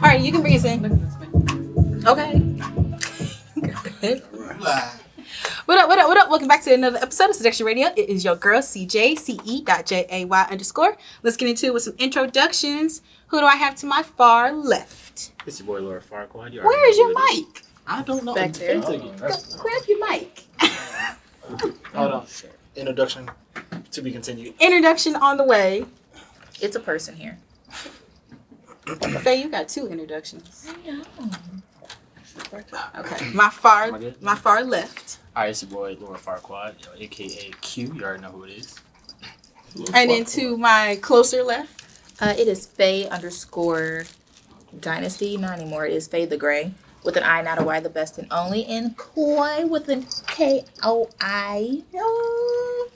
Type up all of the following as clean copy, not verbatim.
All right, you can bring us in. Okay. What up, what up, what up? Welcome back to another episode of Seduction Radio. It is your girl, CJCE.JAY_. Let's get into it with some introductions. Who do I have to my far left? It's your boy, Laura Farquaad. Where is your mic? I don't know. Back there. Grab your mic. Hold on. Introduction to be continued. Introduction on the way. It's a person here. Faye, you got two introductions. I know. Okay. My far Am I good? left. Alright, it's your boy, Laura Farquaad, aka Q. You already know who it is. And then to my closer left. It is Faye_Dynasty. Not anymore. It is Faye the Gray. With an I, not a Y, the best and only. And Koi with an KOI.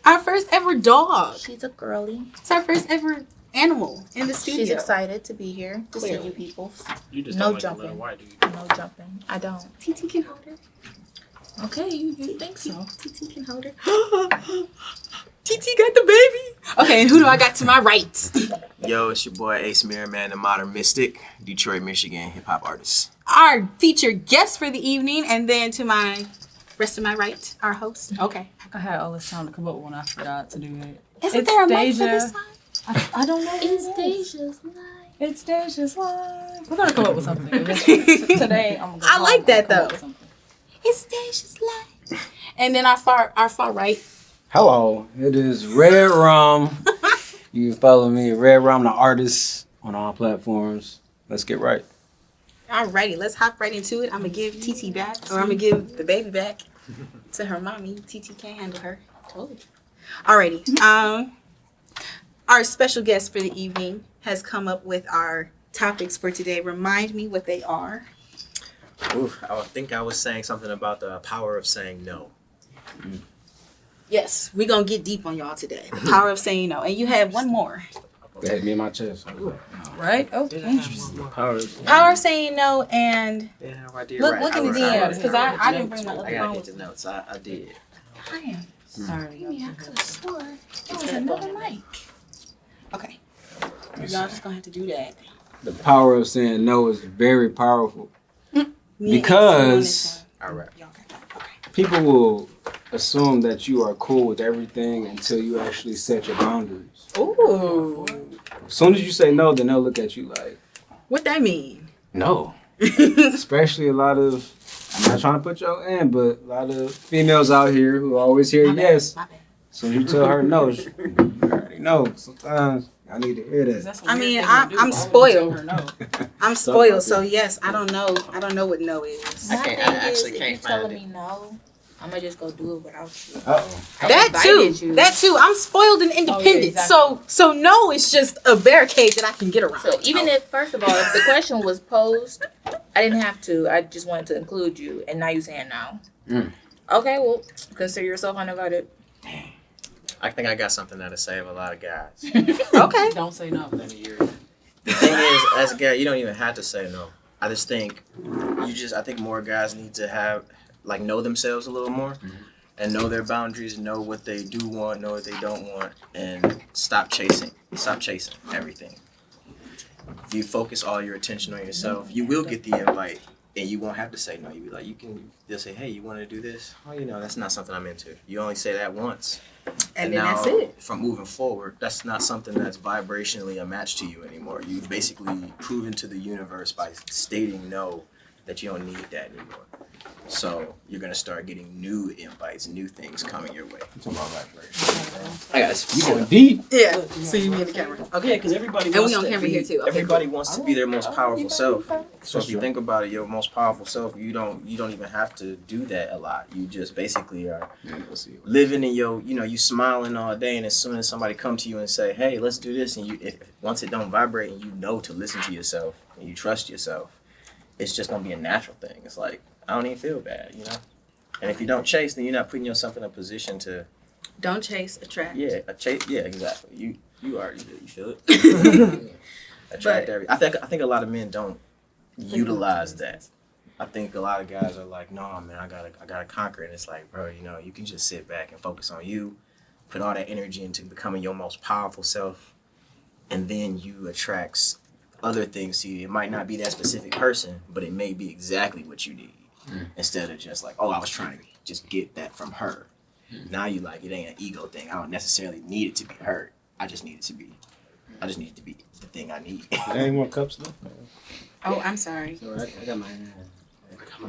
Our first ever dog. She's a girly. It's our first ever animal in the studio. She's excited to be here to see Clearly. you people. You just No don't like jumping. the little white dude. No jumping. I don't. TT can hold her. Okay, you think so. TT can hold her. TT got the baby. Okay, and who do I got to my right? Yo, it's your boy Ace Merriman, the Modern Mystic, Detroit, Michigan hip hop artist. Our featured guest for the evening, and then to my rest of my right, our host. Okay. I had all this time to come up with one. I forgot to do it. Isn't It's there a mic for Deja. this side? I don't know. What It's it is. Deja's life. It's Deja's life. We're gonna come up with something. Today, I'm gonna go I home like and that, come up though. with something. It's Deja's life. And then our far right. Hello, it is Red Rum. You can follow me, Red Rum, the artist, on all platforms. Let's get right. Alrighty, let's hop right into it. I'm gonna give TT back, or I'm gonna give the baby back to her mommy. TT can't handle her. Told you. Alrighty. Our special guest for the evening has come up with our topics for today. Remind me what they are. Oof, I think I was saying something about the power of saying no. Yes, we're gonna get deep on y'all today. The power of saying no. And you had one more. They hit me in my chest. Right? Oh, interesting. Power. Power of saying no, and Yeah, I did. look in the DMs because I didn't bring my I other gotta phone get with the me. notes. I did. I am sorry. I could have sworn there was another mic. Okay. Y'all just gonna have to do that. The power of saying no is very powerful. Me and Because- Ace on this one. All right. Y'all got that. Okay. People will assume that you are cool with everything until you actually set your boundaries. Ooh. As soon as you say no, then they'll look at you like, What that mean? no. Especially a lot of, I'm not trying to put y'all in, but a lot of females out here who always hear My yes. bad. My bad. So you tell her no, she already know. Sometimes I need to hear that. That's a I weird mean, thing to I'm do. Why would you spoiled. tell her no? I'm spoiled, so yes, I don't know. I don't know what no is. My can't- thing I actually is, can't if you telling find me no, I'm gonna just go do it without you. Uh-oh. I That invited too. you. That too. I'm spoiled and independent. exactly. So no is just a barricade that I can get around. So even if, first of all, if the question was posed, I didn't have to. I just wanted to include you, and now you saying no. Okay, well, consider yourself uninvited. I think I got something to say of a lot of guys. Okay. Don't say no. Then a year. The thing is, as a guy, you don't even have to say no. I just think I think more guys need to know themselves a little more and know their boundaries, know what they do want, know what they don't want, and stop chasing everything. If you focus all your attention on yourself, you will get the invite and you won't have to say no. You'll be like, they'll say, hey, you want to do this? Oh, that's not something I'm into. You only say that once. And then now, that's it. From moving forward, that's not something that's vibrationally a match to you anymore. You've basically proven to the universe by stating no that you don't need that anymore. So you're gonna start getting new invites, new things coming your way. It's about vibration. I got You going deep? Yeah. See me in the camera. Okay. Yeah, because everybody And wants we on to camera be, here too. Okay, everybody wants to be their most powerful self. So if you true. think about it, your most powerful self, you don't even have to do that a lot. You just basically are Yeah, we'll see. living in you smiling all day, and as soon as somebody come to you and say, hey, let's do this, and once it don't vibrate and you know to listen to yourself and you trust yourself, it's just gonna be a natural thing. It's like, I don't even feel bad, and if you don't chase, then you're not putting yourself in a position to Don't chase, attract. yeah exactly. You already do, you feel it. Attract every I think a lot of men don't utilize that. I think a lot of guys are like, no, man, I gotta conquer it. And it's like, bro, you can just sit back and focus on you, put all that energy into becoming your most powerful self, and then you attract other things to you. It might not be that specific person, but it may be exactly what you need. Instead of just like, oh, I was trying to just get that from her. Now you like, it ain't an ego thing. I don't necessarily need it to be her. I just need it to be the thing I need. There ain't more cups left. Oh, I'm sorry. I got my hand.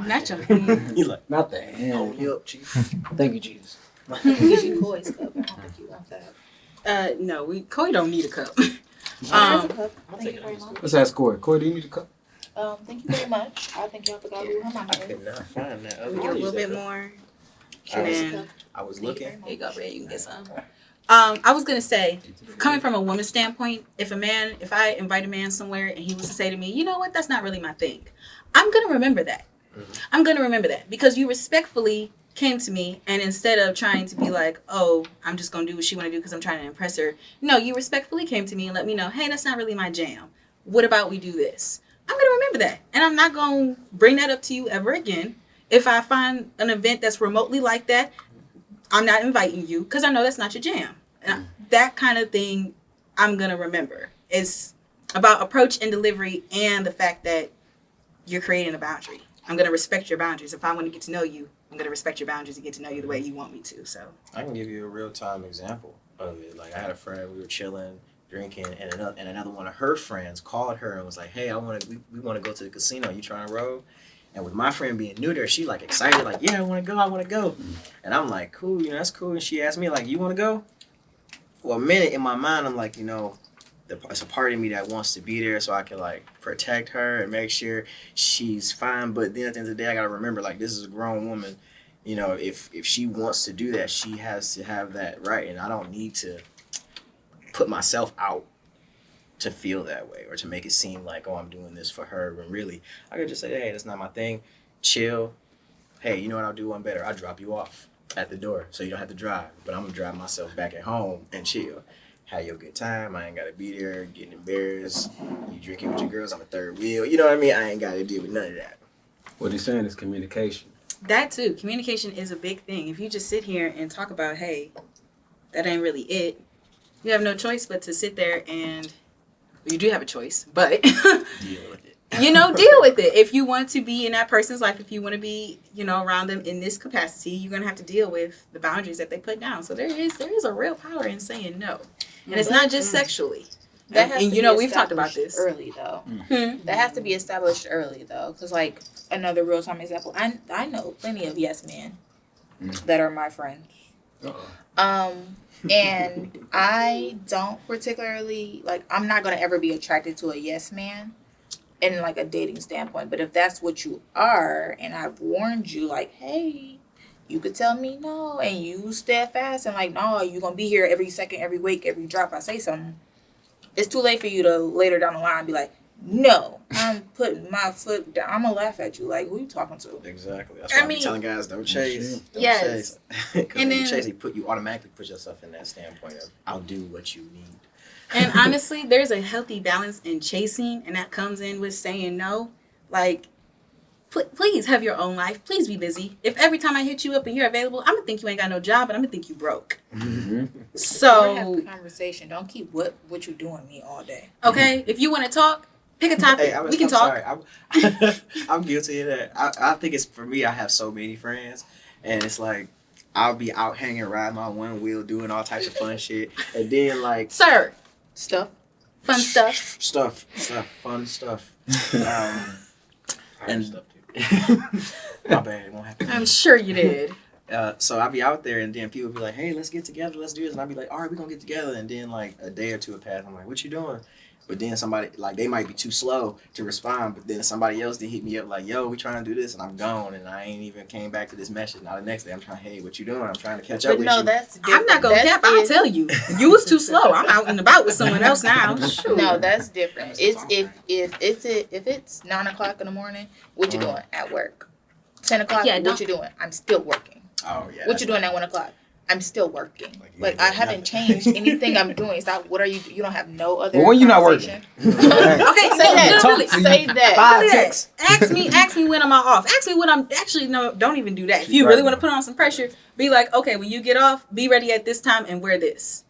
Not your hand. You like, Not the oh, hand. yup, chief. Thank you, Jesus. Get you Koi's cup. I don't think you want that. No, Koi don't need a cup. There's a cup. Thank you very much. Let's ask Corey. Corey, do you need a cup? Thank you very much. I think y'all forgot who her mama I is. could not find that. Let me get a little bit more. I was, And then, I was looking. here you go, Red. You can get some. I was gonna say, coming from a woman's standpoint, if I invite a man somewhere and he was to say to me, you know what, that's not really my thing, I'm gonna remember that. I'm gonna remember that because you respectfully came to me, and instead of trying to be like, oh, I'm just gonna do what she wanna do because I'm trying to impress her, no, you respectfully came to me and let me know, hey, that's not really my jam. What about we do this? I'm gonna remember that, and I'm not gonna bring that up to you ever again. If I find an event that's remotely like that, I'm not inviting you because I know that's not your jam. And that kind of thing I'm going to remember. It's about approach and delivery and the fact that you're creating a boundary. I'm going to respect your boundaries. If I want to get to know you, I'm going to respect your boundaries and get to know you the way you want me to. So I can give you a real time example of it. Like I had a friend, we were chilling, drinking, and another one of her friends called her and was like, hey, we want to go to the casino. You trying to roll? And with my friend being new there, she like excited, like, yeah, I want to go. And I'm like, cool, that's cool. And she asked me like, you want to go? For a minute in my mind, I'm like, it's a part of me that wants to be there so I can like protect her and make sure she's fine. But then at the end of the day, I got to remember, like, this is a grown woman. If she wants to do that, she has to have that right. And I don't need to put myself out to feel that way or to make it seem like, oh, I'm doing this for her. When really, I could just say, hey, that's not my thing. Chill. Hey, you know what I'll do one better? I'll drop you off at the door so you don't have to drive. But I'm going to drive myself back at home and chill. Have your good time. I ain't got to be there getting embarrassed. You drinking with your girls, I'm a third wheel. You know what I mean? I ain't got to deal with none of that. What he's saying is communication. that too, communication is a big thing. If you just sit here and talk about, hey, that ain't really it, you have no choice but to sit there and, well, you do have a choice, but Deal with it. deal with it. If you want to be in that person's life, if you want to be, around them in this capacity, you're going to have to deal with the boundaries that they put down. So there is a real power in saying no. And it's not just sexually. That has And to be we've talked about established this. early, though. That has to be established early, though. Because, like, another real-time example, I know plenty of yes men that are my friends. And I don't particularly, I'm not going to ever be attracted to a yes man in, a dating standpoint. But if that's what you are, and I've warned you, hey, you could tell me no, and you steadfast, and no, you're going to be here every second, every week, every drop I say something. It's too late for you to later down the line be like, no, I'm putting my foot down. I'm going to laugh at you. Who you talking to? Exactly. That's why I'm telling guys, don't chase. Don't Yes. chase. And when you then- chase, you automatically put yourself in that standpoint of, I'll do what you need. And honestly, there's a healthy balance in chasing, and that comes in with saying no. Please have your own life. Please be busy. If every time I hit you up and you're available, I'm gonna think you ain't got no job, and I'm gonna think you broke. Or So, have a conversation. Don't keep what you doing me all day. okay, if you want to talk, pick a topic. Hey, We can talk. Sorry. I'm guilty of that. I think it's, for me, I have so many friends, and it's I'll be out hanging, riding my one wheel, doing all types of fun shit, and then Sir, Stuff. fun stuff. fun stuff. And And my bad, it won't happen. I'm sure you did. So I'll be out there, and then people be like, hey, let's get together, let's do this. And I'll be like, all right, we're going to get together. And then a day or two will pass. I'm like, what you doing? But then somebody, they might be too slow to respond. But then somebody else, they hit me up yo, we trying to do this. And I'm gone. And I ain't even came back to this message. Now the next day, I'm trying, hey, what you doing? I'm trying to catch up But with no, you. that's different. I'm not gonna cap. I'll tell you. You was too slow. I'm out and about with someone else now. Shoot. No, that's different. It's if it's 9 o'clock in the morning, what you doing at work? 10 o'clock, Yeah, what you doing? I'm still working. Oh, yeah. What you doing at 1 o'clock? I'm still working. You ain't I doing haven't nothing. changed anything I'm doing. It's not, what are you? You don't have no other. Well, when you not working? conversation? Okay, Say that. literally. Say that. Five Look at texts. that. Ask me when am I off. Ask me when I'm actually no. Don't even do that. If you really want to put on some pressure, be like, okay, when you get off, be ready at this time and wear this.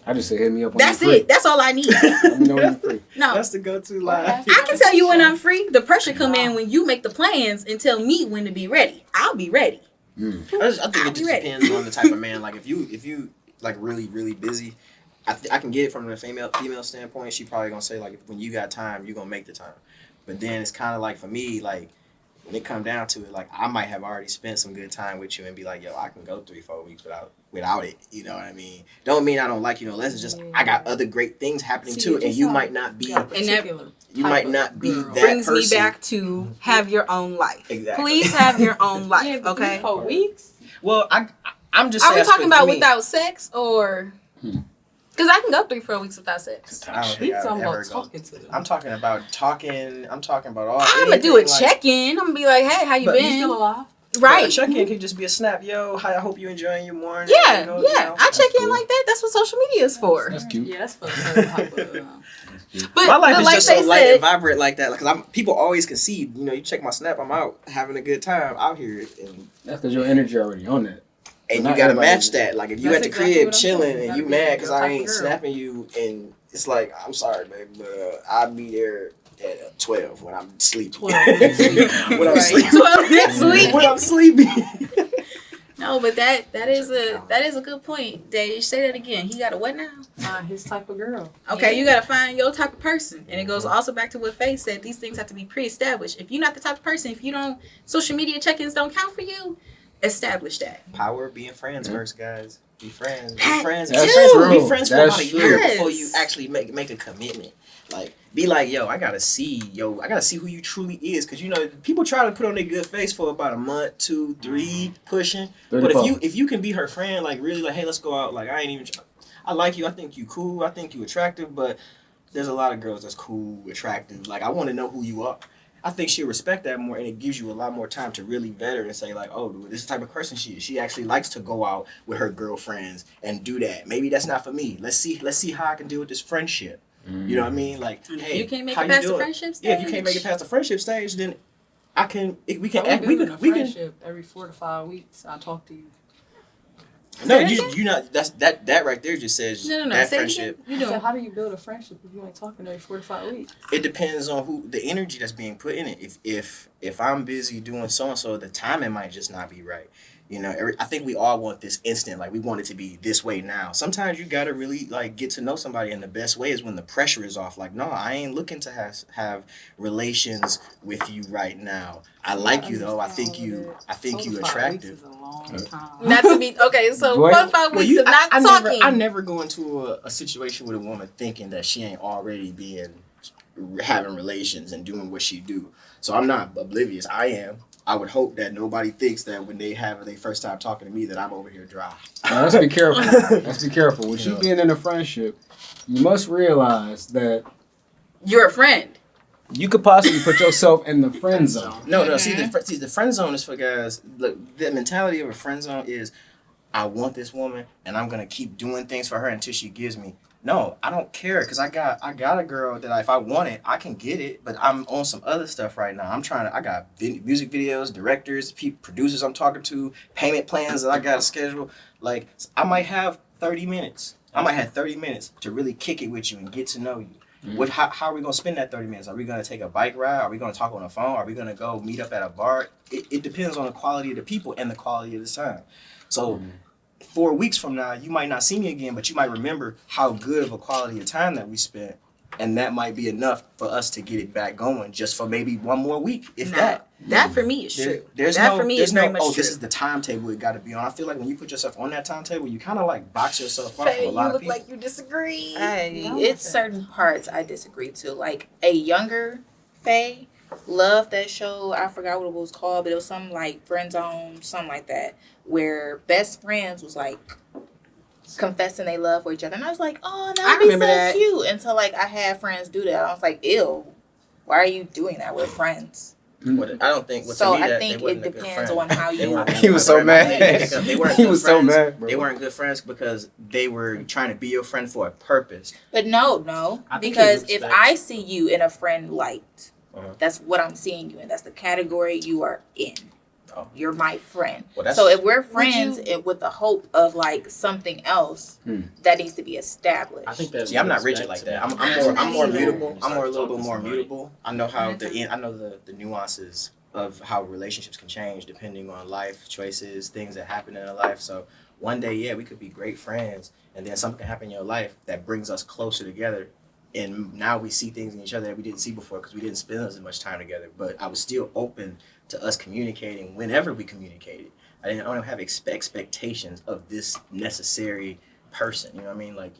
I just say hit me up when That's you're free. it. That's all I need. Let me know when you're free. No. That's the go-to line. I can tell you when I'm free. The pressure come in when you make the plans and tell me when to be ready. I'll be ready. I think it just depends on the type of man. Like if you like really really busy, I can get it from the female standpoint. She probably gonna say like when you got time, you gonna make the time. But then it's kind of like for me like when it come down to it, like I might have already spent some good time with you and be like, yo, I can go 3-4 weeks without it. You know what I mean? Don't mean I don't like you. No, less it's just I got other great things happening too, and you might not be. You might not be that Brings person. me back to have your own life. Exactly. Please have your own life. Okay. For weeks. Well, I'm just. Are we saying, talking about for me, without sex or? Because I can go 3-4 weeks without sex. I don't He's think I've talking ever about go. talking to them. I'm talking about talking. I'm talking about all. I'm gonna do a anything, like- check-in. I'm gonna be like, hey, how you But you been? Still alive? Right. A check-in can just be a snap. Yo, hi, I hope you enjoying your morning. Yeah, You know, yeah. you know. I check in cool. like that. That's what social media is for. That's cute. Yeah, that's for a certain type of. But, My life but is like just they so light said, and vibrant like that. Because people always can see. You know, you check my snap. I'm out having a good time out here, and That's because your energy already on that. you not gotta everybody match is. that. Like if you That's at the exactly crib what I'm chilling saying. You and gotta you be mad your because type I of ain't girl. snapping you, and it's like I'm sorry, babe, but I'll be there at 12 when I'm sleeping. 12 next week. When I'm Right. sleeping. 12 next week. When I'm sleeping. No, but that is a good point. Dave, say that again. He got a what now? His type of girl. Okay, you gotta find your type of person, and it goes also back to what Faye said. These things have to be pre-established. If you're not the type of person, if you don't, social media check-ins don't count for you. Establish that. Power of being friends first, guys. Be friends. Be That friends. That's Be friends. true. Be friends for That's about a true. year Yes. before you actually make a commitment. Like, be like, I gotta see who you truly is. Cause you know, people try to put on their good face for about a month, 2, 3, pushing. But 34. if you can be her friend, like really, like, hey, let's go out. Like, I like you. I think you cool. I think you attractive. But there's a lot of girls that's cool, attractive. Like, I want to know who you are. I think she'll respect that more, and it gives you a lot more time to really vet her and say like, oh, this is the type of person she is. She actually likes to go out with her girlfriends and do that. Maybe that's not for me. Let's see how I can deal with this friendship. You know what I mean? Like, hey, You can't make how it past the doing? friendship stage. Yeah, if you can't make it past the friendship stage, then we can We we building a can friendship every 4 to 5 weeks. I talk to you. no, Say that you not that right there just says No. that Say it friendship. again. You I said, doing? how do you build a friendship if you ain't talking every 4 to 5 weeks? It depends on who the energy that's being put in it. If I'm busy doing so and so, the timing might just not be right. You know, I think we all want this instant, like we want it to be this way now. Sometimes you gotta really like get to know somebody, and the best way is when the pressure is off. Like, no, I ain't looking to have relations with you right now. I like you though. I think you 4 to 5 weeks attractive. is a long time. Not to be okay. So Boy. 4 to 5 weeks of not talking. I never go into a situation with a woman thinking that she ain't already having relations and doing what she do. So I'm not oblivious. I am. I would hope that nobody thinks that when they have their first time talking to me that I'm over here dry. Now, let's be careful. Let's be careful. With you being in a friendship, you must realize that You're a friend. you could possibly put yourself in the friend zone. No. See, the friend zone is for guys. Look, the mentality of a friend zone is, I want this woman, and I'm gonna keep doing things for her until she gives me. No, I don't care, because I got a girl that if I want it, I can get it. But I'm on some other stuff right now. I got music videos, directors, producers I'm talking to, payment plans that I got to schedule. Like, I might have 30 minutes. I might have 30 minutes to really kick it with you and get to know you. How are we going to spend that 30 minutes? Are we going to take a bike ride? Are we going to talk on the phone? Are we going to go meet up at a bar? It depends on the quality of the people and the quality of the time. So 4 weeks from now, you might not see me again, but you might remember how good of a quality of time that we spent. And that might be enough for us to get it back going just for maybe one more week, if that. That for me is true. There's that no, for me there's is very no, much oh, true. this is the timetable it got to be on. I feel like when you put yourself on that timetable, you kind of like box yourself off Faye, from a lot you of look people. like you disagree. It's certain parts I disagree to. Like a younger Faye loved that show. I forgot what it was called, but it was something like Friend Zone, something like that, where best friends was like confessing they love for each other. And I was like, oh, that would be so remember that. cute. Until like I had friends do that. I was like, ew, why are you doing that with friends? What, I don't think. So to me, I that think they wasn't it a good depends friend. on how They you. weren't- He was so mad. They weren't He good was so friends. mad, bro. They weren't good friends because they were trying to be your friend for a purpose. But no, I think because it if respects- I see you in a friend light, Uh-huh. that's what I'm seeing you in. That's the category you are in. Oh. You're my friend. Well, that's, So if we're friends and with the hope of like something else, that needs to be established. I think that's. see, I'm not rigid like that. I'm more either. mutable. I'm more a little Talking bit more somebody. mutable. I know how I know the nuances of how relationships can change depending on life choices, things that happen in a life. So one day, yeah, we could be great friends, and then something can happen in your life that brings us closer together. And now we see things in each other that we didn't see before because we didn't spend as much time together. But I was still open to us communicating whenever we communicated. I don't have expectations of this necessary person. You know what I mean? Like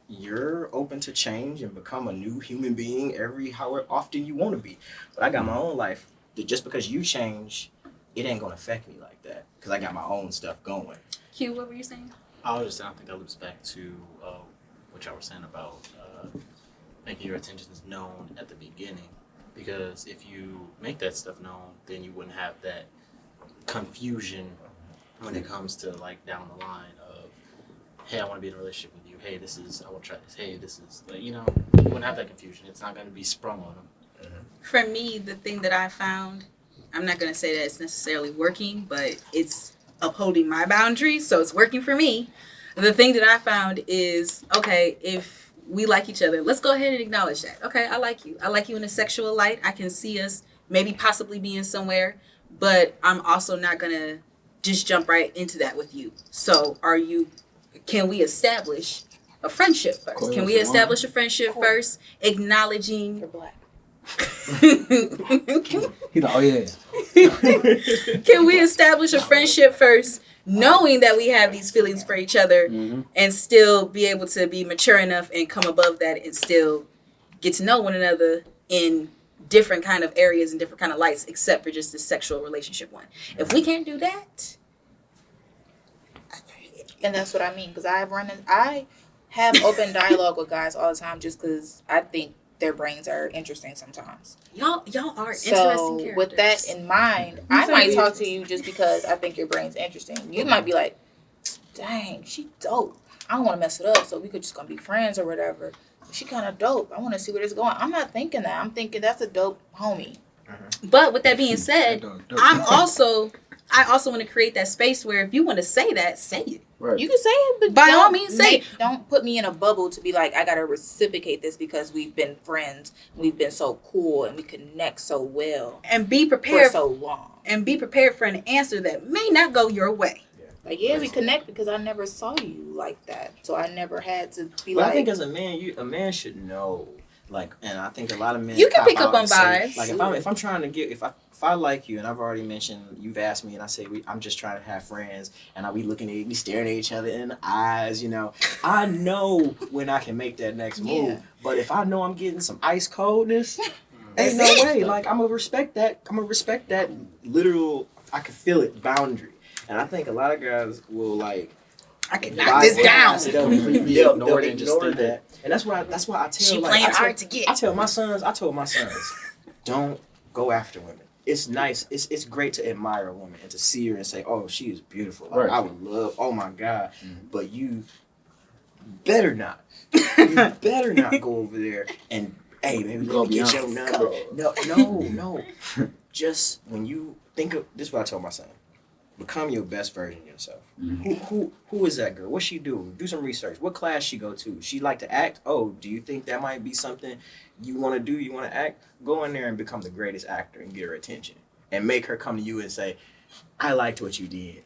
you're open to change and become a new human being every however often you want to be. But I got my own life. That just because you change, it ain't gonna affect me like that because I got my own stuff going. Q, what were you saying? I think that loops back to what y'all were saying about making your intentions known at the beginning. Because if you make that stuff known, then you wouldn't have that confusion when it comes to like down the line of, hey, I want to be in a relationship with you. Hey, I want to try this. Hey, this is like, you wouldn't have that confusion. It's not going to be sprung on them. For me, the thing that I found, I'm not going to say that it's necessarily working, but it's upholding my boundaries, so it's working for me. The thing that I found is, okay, if we like each other, let's go ahead and acknowledge that. Okay, I like you. I like you in a sexual light. I can see us maybe possibly being somewhere, but I'm also not going to just jump right into that with you. So can we establish a friendship first? Can we establish a friendship first, acknowledging... You're black. He's like, oh yeah. Can we establish a friendship first, knowing that we have these feelings for each other, and still be able to be mature enough and come above that and still get to know one another in different kind of areas and different kind of lights, except for just the sexual relationship one. If we can't do that, And that's what I mean, because I have open dialogue with guys all the time, just because I think their brains are interesting sometimes. y'all are interesting So characters. with that in mind, I might talk to you just because I think your brain's interesting. You might be like, dang, she dope. I don't want to mess it up, so we could just gonna be friends or whatever. She kind of dope. I want to see where this is going. I'm not thinking that. I'm thinking that's a dope homie. But with that being said, I also want to create that space where if you want to say that, say it. Right. You can say it, but By all don't means, say it. Don't put me in a bubble to be like, I gotta reciprocate this because we've been friends, we've been so cool, and we connect so well And be for prepared so long. and be prepared for an answer that may not go your way. Like, yeah, we connect because I never saw you like that, so I never had to be But like. I think as a man, a man should know. Like, and I think a lot of men. You can cop pick up out on and say, vibes. Like, if I'm trying to get, if I like you, and I've already mentioned, you've asked me, and I say I'm just trying to have friends, and we we staring at each other in the eyes. I know when I can make that next move. Yeah. But if I know I'm getting some ice coldness, ain't no way. Like, I'm gonna respect that. I'm gonna respect that literal. I can feel it boundary, and I think a lot of guys will like. I can knock this down. They'll ignore Ignore it and just think that. And that's why I tell She like, playing I tell- hard to get. I told my sons, don't go after women. It's nice. It's great to admire a woman and to see her and say, oh, she is beautiful. Like, Right. I would love, oh my God. But you better not. You better not go over there and, hey, baby, Go let me get your beyond. number. No. Just when you think of, this is what I told my son. Become your best version of yourself. Who is that girl? What she do? Do some research. What class she go to? She like to act? Oh, do you think that might be something you want to do? You want to act? Go in there and become the greatest actor and get her attention. And make her come to you and say, I liked what you did.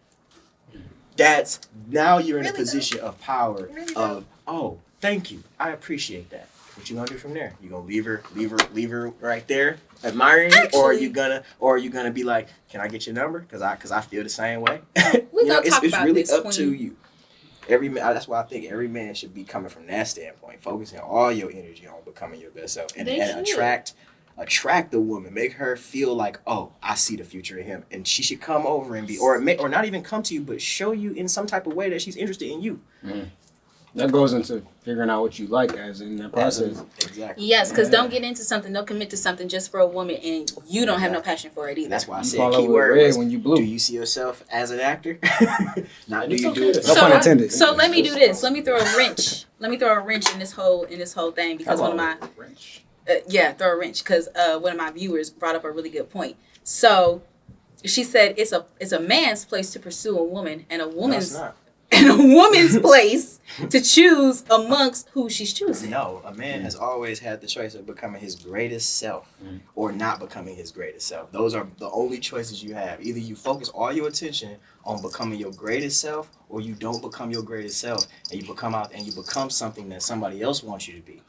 That's, now you're in a Really position of power Really of, oh, thank you. I appreciate that. What you gonna do from there? You gonna leave her right there, admiring you, or are you gonna be like, can I get your number? Cause I feel the same way. We gonna talk it's about really this, up Queen. to you. Every man, that's why I think every man should be coming from that standpoint, focusing all your energy on becoming your best self, and They should. attract the woman, make her feel like, oh, I see the future in him, and she should come over and be, or not even come to you, but show you in some type of way that she's interested in you. That goes into figuring out what you like as in that process. Exactly. Yes, because don't get into something, don't commit to something just for a woman and you don't have no passion for it either. And that's why I You said fall key over with word red was, when you blue. do you see yourself as an actor? Not do It's you okay do to- it? No pun intended. So let me do this. Let me throw a wrench. Let me throw a wrench in this whole thing because one of my throw a wrench because one of my viewers brought up a really good point. So she said it's a man's place to pursue a woman, and a No, it's woman's not. place to choose amongst who she's choosing. No, a man has always had the choice of becoming his greatest self or not becoming his greatest self. Those are the only choices you have. Either you focus all your attention on becoming your greatest self, or you don't become your greatest self and you become out and you become something that somebody else wants you to be.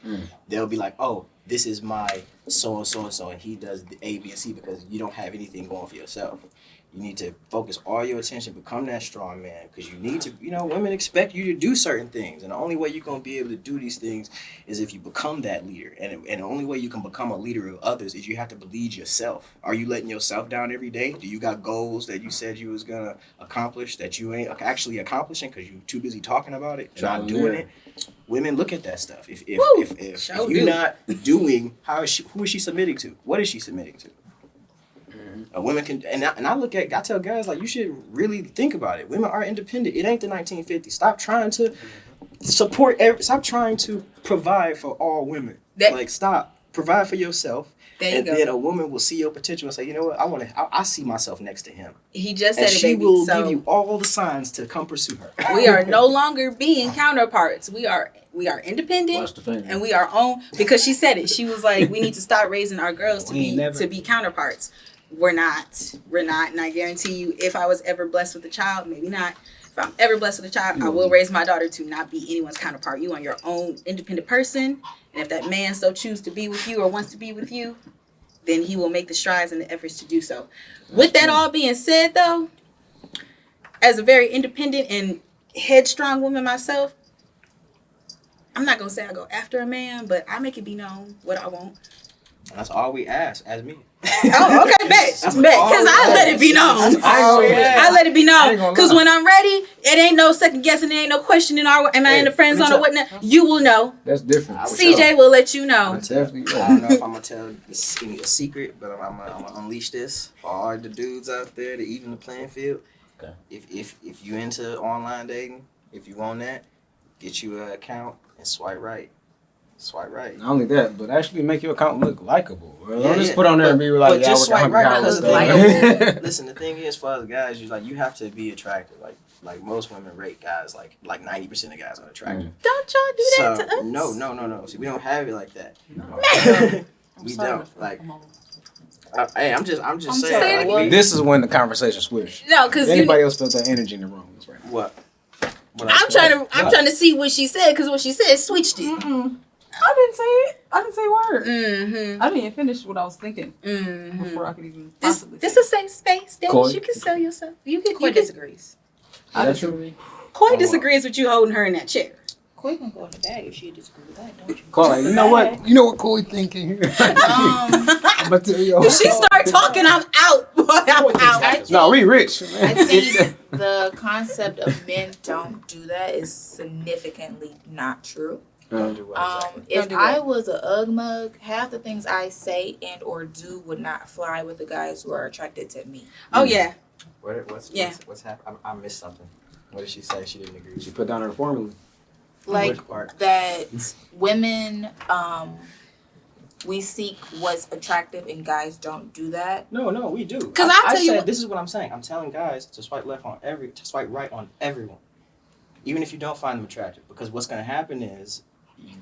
They'll be like, oh, this is my so and so and so, and he does the A, B, and C, because you don't have anything going for yourself. You need to focus all your attention, become that strong man, because you need to, women expect you to do certain things. And the only way you're going to be able to do these things is if you become that leader. And the only way you can become a leader of others is you have to lead yourself. Are you letting yourself down every day? Do you got goals that you said you was going to accomplish that you ain't actually accomplishing because you're too busy talking about it, not doing it? Women look at that stuff. If you're not doing, who is she submitting to? What is she submitting to? A woman can, and I tell guys, like, you should really think about it. Women are independent. It ain't the 1950s. Stop trying to stop trying to provide for all women. Stop. Provide for yourself. Then a woman will see your potential and say, you know what, I see myself next to him. He just said and it, she baby. will So give you all the signs to come pursue her. we are no longer being counterparts. We are independent, and we are own, because she said it. She was like, we need to start raising our girls to be counterparts. We're not. And I guarantee you, if I was ever blessed with a child, maybe not. If I'm ever blessed with a child, I will raise my daughter to not be anyone's counterpart. You are your own independent person. And if that man so chooses to be with you or wants to be with you, then he will make the strides and the efforts to do so. With that all being said, though, as a very independent and headstrong woman myself, I'm not going to say I go after a man, but I make it be known what I want. That's all we ask as me. Oh, okay, bet. Because I let it be known. I let it be known. Because when I'm ready, it ain't no second guessing. It ain't no questioning. Am I in the friend zone or whatnot? You will know. That's different. CJ will let you know. Definitely. I don't know if I'm going to tell a secret, but I'm going to unleash this for all the dudes out there to even the playing field. Okay. If you into online dating, if you want that, get you an account and swipe right. Swipe right. Not only that, but actually make your account look likable. Don't just put on there and be like, but just swipe right because likable. Listen, the thing is, for us guys, you have to be attractive. Like most women rate guys like 90% of guys are attractive. Don't y'all do that to us? No. See, we don't have it like that. We don't. Hey, I'm just saying. saying This is when the conversation switched. No, because anybody else felt that energy in the room. That's right. What? I'm trying to see what she said, because what she said switched it. I didn't say it. I didn't say a word. Mm-hmm. I didn't even finish what I was thinking Mm-hmm. before I could even This possibly is say a safe space, Dash. Coy. You can sell yourself. Coy disagrees. I That's disagree. Coy disagrees with you holding her in that chair. Coy can go in the bag if she disagree with that, don't you? Call like, you know what? You know what Coy thinking here? I'm about to tell you. If she start talking, I'm out. Boy, I'm out. No, we rich. I think the concept of men don't do that is significantly not true. If I was a Ugg mug, half the things I say and or do would not fly with the guys who are attracted to me. Oh, yeah. What's happened? I missed something. What did she say? She didn't agree. She put down her formula. Like Which part? that women, we seek what's attractive and guys don't do that. No, we do. 'Cause I'll tell you what- this is what I'm saying. I'm telling guys to swipe right on everyone, even if you don't find them attractive. Because what's gonna happen is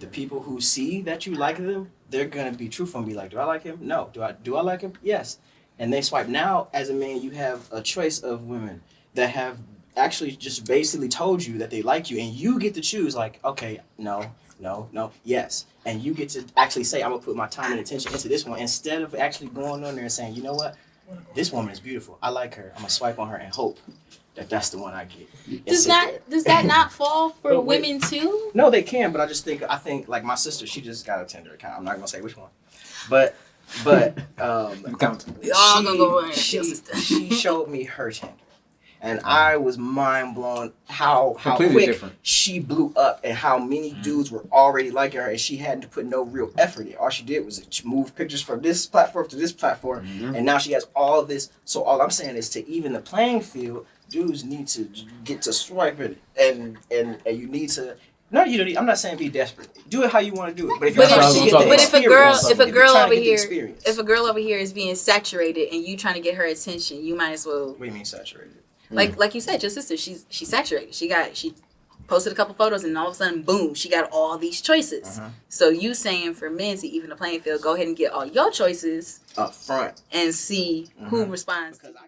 the people who see that you like them, they're gonna be truthful and be like, do I like him? No. Do I like him? Yes. And they swipe. Now, as a man, you have a choice of women that have actually just basically told you that they like you, and you get to choose, like, okay, no, yes. And you get to actually say, I'm gonna put my time and attention into this one, instead of actually going on there and saying, you know what, this woman is beautiful, I like her, I'm gonna swipe on her and hope that that's the one I get. Does that not fall for women too? No, they can, but I think like my sister, she just got a Tinder account. I'm not gonna say which one, but she showed me her Tinder, and I was mind blown how Completely quick different. she blew up, and how many dudes were already liking her, and she hadn't to put no real effort in. All she did was move pictures from this platform to this platform, and now she has all this. So all I'm saying is, to even the playing field, dudes need to get to swiping, and you need to No, you don't. I'm not saying be desperate. Do it how you want to do it. But if, But you're if trying to she- get the but if a girl- experience, if a you're girl trying to over get the here- experience. If a girl over here is being saturated and you trying to get her attention, you might as well, What do you mean saturated? like you said, your sister, she's saturated. She posted a couple photos and all of a sudden, boom, she got all these choices. So you saying for men to even the playing field, go ahead and get all your choices Up front. and see who responds. Because I